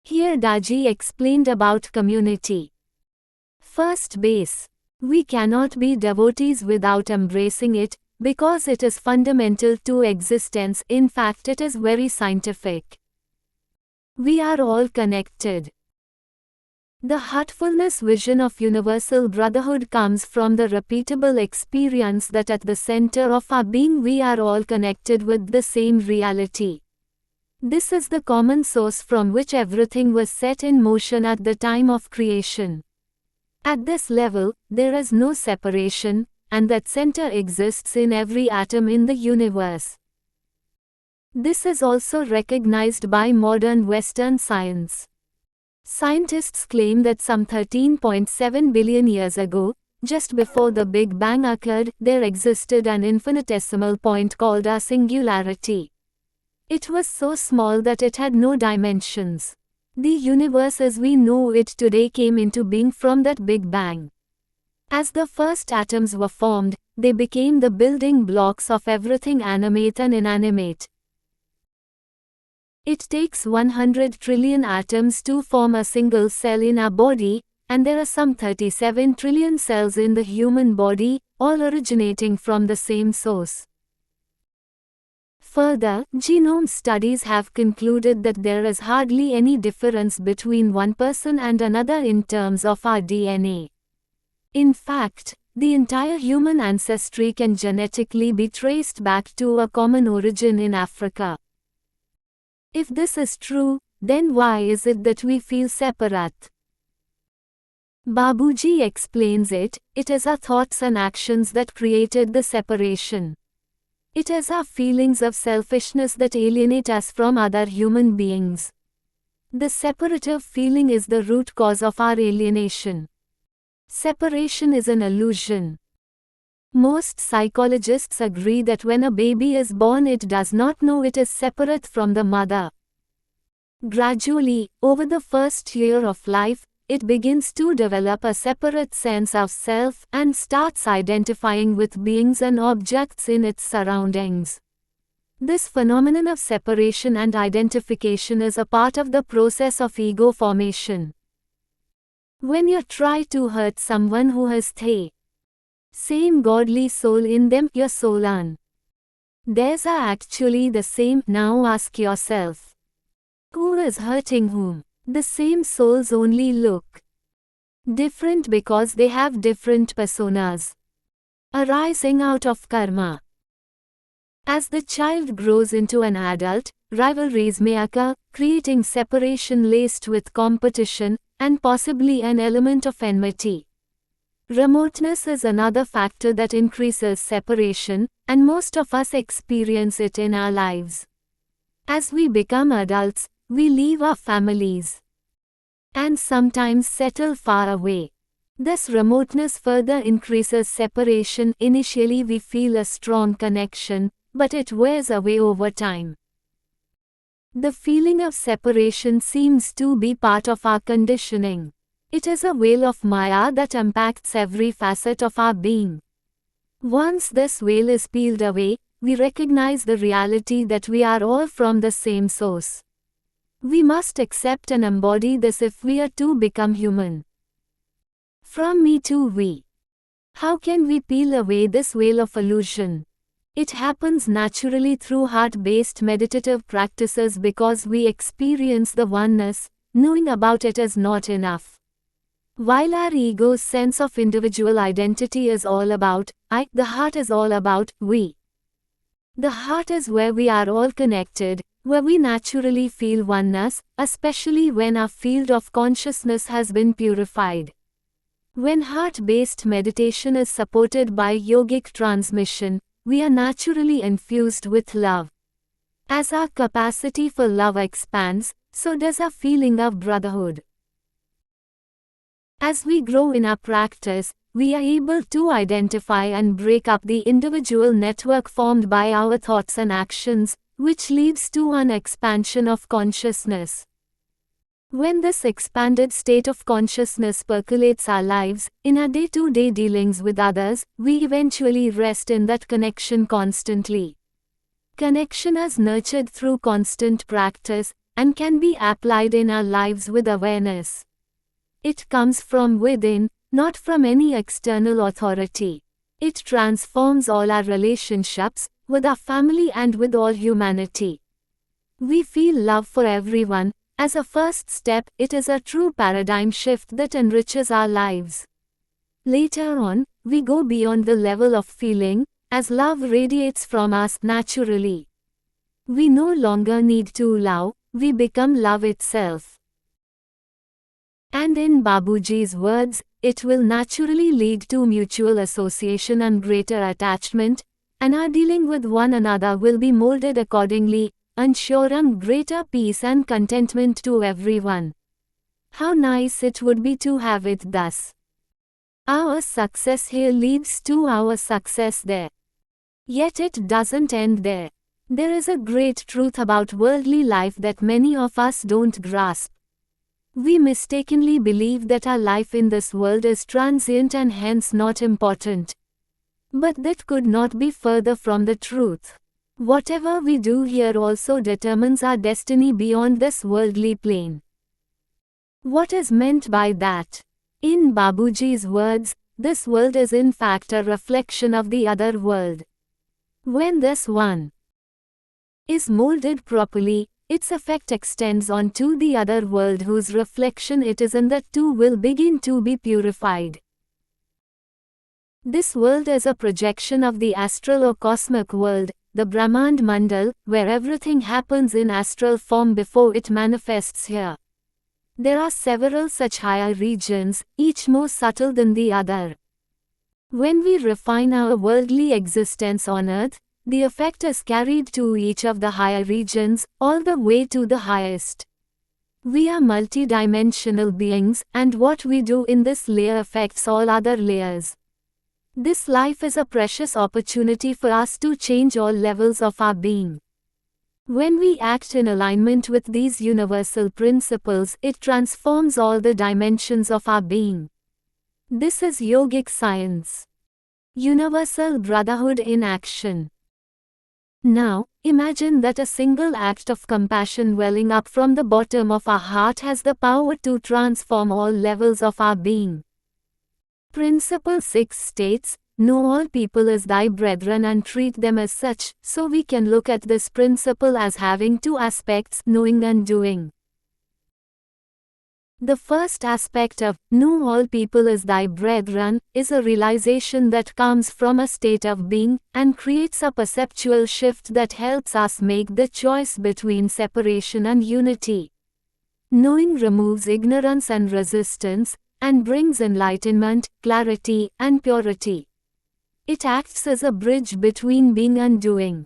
Here Daji explained about community. First base. We cannot be devotees without embracing it, because it is fundamental to existence. In fact, it is very scientific. We are all connected. The heartfulness vision of universal brotherhood comes from the repeatable experience that at the center of our being we are all connected with the same reality. This is the common source from which everything was set in motion at the time of creation. At this level, there is no separation, and that center exists in every atom in the universe. This is also recognized by modern Western science. Scientists claim that some 13.7 billion years ago, just before the Big Bang occurred, there existed an infinitesimal point called a singularity. It was so small that it had no dimensions. The universe as we know it today came into being from that Big Bang. As the first atoms were formed, they became the building blocks of everything animate and inanimate. It takes 100 trillion atoms to form a single cell in our body, and there are some 37 trillion cells in the human body, all originating from the same source. Further, genome studies have concluded that there is hardly any difference between one person and another in terms of our DNA. In fact, the entire human ancestry can genetically be traced back to a common origin in Africa. If this is true, then why is it that we feel separate? Babuji explains it is our thoughts and actions that created the separation. It is our feelings of selfishness that alienate us from other human beings. The separative feeling is the root cause of our alienation. Separation is an illusion. Most psychologists agree that when a baby is born it does not know it is separate from the mother. Gradually, over the first year of life, it begins to develop a separate sense of self and starts identifying with beings and objects in its surroundings. This phenomenon of separation and identification is a part of the process of ego formation. When you try to hurt someone who has the same godly soul in them, your soul and theirs are actually the same. Now ask yourself, who is hurting whom? The same souls only look different because they have different personas, arising out of karma. As the child grows into an adult, rivalries may occur, creating separation laced with competition, and possibly an element of enmity. Remoteness is another factor that increases separation, and most of us experience it in our lives. As we become adults, we leave our families and sometimes settle far away. This remoteness further increases separation. Initially we feel a strong connection, but it wears away over time. The feeling of separation seems to be part of our conditioning. It is a veil of Maya that impacts every facet of our being. Once this veil is peeled away, we recognize the reality that we are all from the same source. We must accept and embody this if we are to become human. From me to we. How can we peel away this veil of illusion? It happens naturally through heart-based meditative practices because we experience the oneness. Knowing about it is not enough. While our ego's sense of individual identity is all about I, the heart is all about we. The heart is where we are all connected, where we naturally feel oneness, especially when our field of consciousness has been purified. When heart-based meditation is supported by yogic transmission, we are naturally infused with love. As our capacity for love expands, so does our feeling of brotherhood. As we grow in our practice, we are able to identify and break up the individual network formed by our thoughts and actions, which leads to an expansion of consciousness. When this expanded state of consciousness percolates our lives, in our day-to-day dealings with others, we eventually rest in that connection constantly. Connection is nurtured through constant practice, and can be applied in our lives with awareness. It comes from within, not from any external authority. It transforms all our relationships, with our family and with all humanity. We feel love for everyone. As a first step, it is a true paradigm shift that enriches our lives. Later on, we go beyond the level of feeling, as love radiates from us naturally. We no longer need to love, we become love itself. And in Babuji's words, it will naturally lead to mutual association and greater attachment, and our dealing with one another will be molded accordingly, ensuring greater peace and contentment to everyone. How nice it would be to have it thus. Our success here leads to our success there. Yet it doesn't end there. There is a great truth about worldly life that many of us don't grasp. We mistakenly believe that our life in this world is transient and hence not important. But that could not be further from the truth. Whatever we do here also determines our destiny beyond this worldly plane. What is meant by that? In Babuji's words, this world is in fact a reflection of the other world. When this one is molded properly, its effect extends on to the other world whose reflection it is, and that too will begin to be purified. This world is a projection of the astral or cosmic world, the Brahmand Mandal, where everything happens in astral form before it manifests here. There are several such higher regions, each more subtle than the other. When we refine our worldly existence on earth, the effect is carried to each of the higher regions, all the way to the highest. We are multidimensional beings, and what we do in this layer affects all other layers. This life is a precious opportunity for us to change all levels of our being. When we act in alignment with these universal principles, it transforms all the dimensions of our being. This is yogic science. Universal brotherhood in action. Now, imagine that a single act of compassion welling up from the bottom of our heart has the power to transform all levels of our being. Principle 6 states, "Know all people as thy brethren and treat them as such," so we can look at this principle as having two aspects, knowing and doing. The first aspect of "know all people as thy brethren" is a realization that comes from a state of being, and creates a perceptual shift that helps us make the choice between separation and unity. Knowing removes ignorance and resistance, and brings enlightenment, clarity, and purity. It acts as a bridge between being and doing.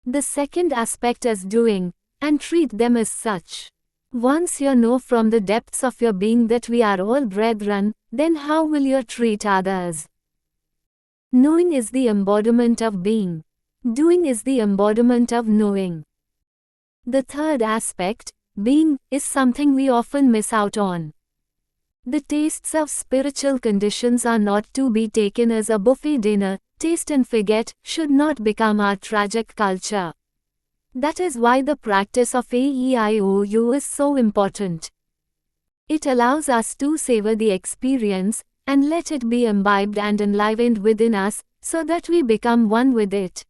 The second aspect is doing, and treat them as such. Once you know from the depths of your being that we are all brethren, then how will you treat others? Knowing is the embodiment of being. Doing is the embodiment of knowing. The third aspect, being, is something we often miss out on. The tastes of spiritual conditions are not to be taken as a buffet dinner. Taste and forget should not become our tragic culture. That is why the practice of AEIOU is so important. It allows us to savor the experience, and let it be imbibed and enlivened within us, so that we become one with it.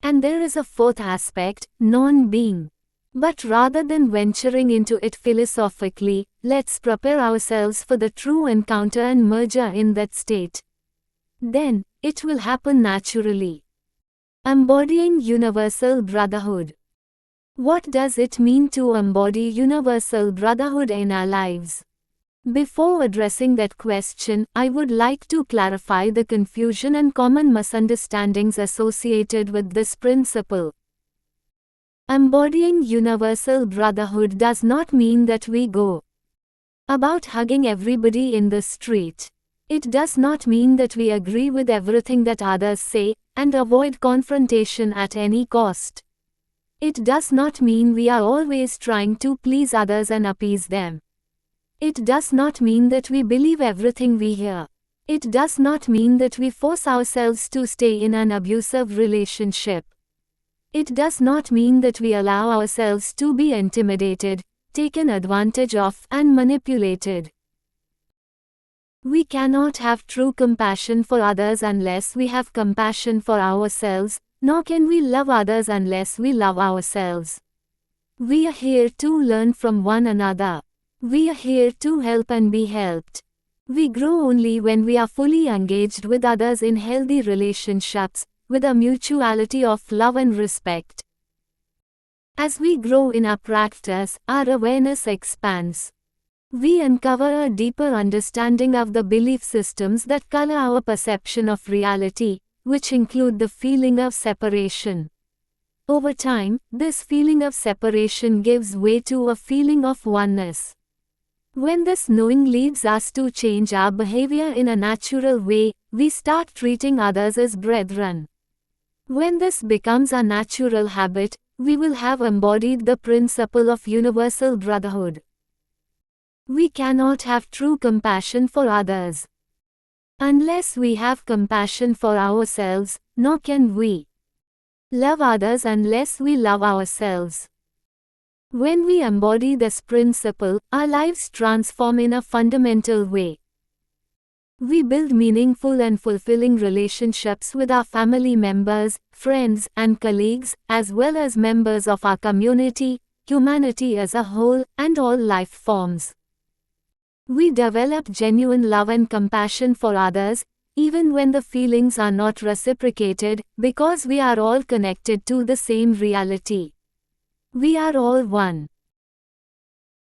And there is a fourth aspect, non-being. But rather than venturing into it philosophically, let's prepare ourselves for the true encounter and merger in that state. Then, it will happen naturally. Embodying universal brotherhood. What does it mean to embody universal brotherhood in our lives? Before addressing that question, I would like to clarify the confusion and common misunderstandings associated with this principle. Embodying universal brotherhood does not mean that we go about hugging everybody in the street. It does not mean that we agree with everything that others say, and avoid confrontation at any cost. It does not mean we are always trying to please others and appease them. It does not mean that we believe everything we hear. It does not mean that we force ourselves to stay in an abusive relationship. It does not mean that we allow ourselves to be intimidated, taken advantage of, and manipulated. We cannot have true compassion for others unless we have compassion for ourselves, nor can we love others unless we love ourselves. We are here to learn from one another. We are here to help and be helped. We grow only when we are fully engaged with others in healthy relationships, with a mutuality of love and respect. As we grow in our practice, our awareness expands. We uncover a deeper understanding of the belief systems that color our perception of reality, which include the feeling of separation. Over time, this feeling of separation gives way to a feeling of oneness. When this knowing leads us to change our behavior in a natural way, we start treating others as brethren. When this becomes a natural habit, we will have embodied the principle of universal brotherhood. We cannot have true compassion for others unless we have compassion for ourselves, nor can we love others unless we love ourselves. When we embody this principle, our lives transform in a fundamental way. We build meaningful and fulfilling relationships with our family members, friends, and colleagues, as well as members of our community, humanity as a whole, and all life forms. We develop genuine love and compassion for others, even when the feelings are not reciprocated, because we are all connected to the same reality. We are all one.